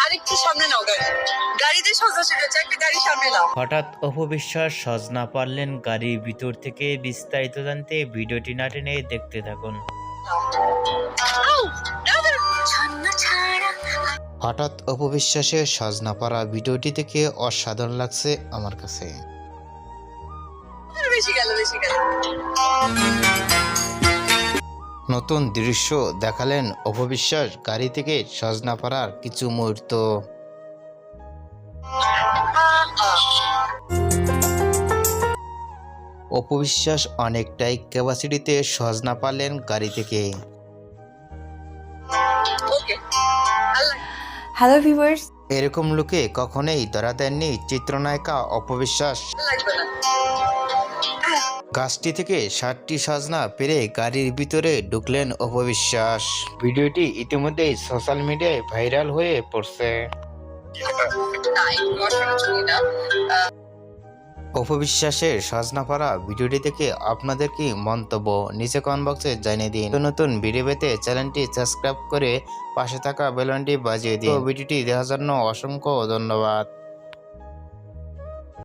আরেকটু সামনে নাও গাড়ি। গাড়িতে সোজাসুজি হচ্ছে, একটা গাড়ি সামনে নাও। হঠাৎ অপবিশ্বাস সজ না পারলেন গাড়ির ভিতর থেকে। বিস্তারিত জানতে ভিডিওটি না টেনে দেখতে থাকুন। আউ, দাও, দাও। ছন্ন ছাড়া। হঠাৎ অপবিশ্বাসের সজ না পারা ভিডিওটি থেকে অসাধারণ লাগছে আমার কাছে। বেশি গেল, বেশি গেল। নতুন দৃশ্য দেখালেন অপবিশ্বাস গাড়ি থেকে সজ না পারার কিছু মুহূর্ত। অপবিশ্বাস অনেকটাই ক্যাপাসিটিতে সজ না পারলেন গাড়ি থেকে। ওকে, আল্লাহ। হ্যালো ভিউয়ার্স, এরকম লোকে কখনোই ধরা দেননি চিত্রনায়িকা অপবিশ্বাস। লাগবে না। গাছটি থেকে 60টি সজনা পেরে গাড়ির ভিতরে ঢুকলেন অপবিশ্বাস। ভিডিওটি ইতিমধ্যেই সোশ্যাল মিডিয়ায় ভাইরাল হয়ে পড়ছে। না, একটু অসাধারণ ছবি না। অপবিশ্বাসের সজনা পাড়া ভিডিওটি থেকে আপনাদের কি মন্তব্য নিচে কমেন্ট বক্সে জানিয়ে দিন। নতুন ভিডিও পেতে চ্যানেলটি সাবস্ক্রাইব করে পাশে থাকা বেল আইকনটি বাজিয়ে দিন। তো ভিডিওটি দেখার জন্য অসংখ্য ধন্যবাদ।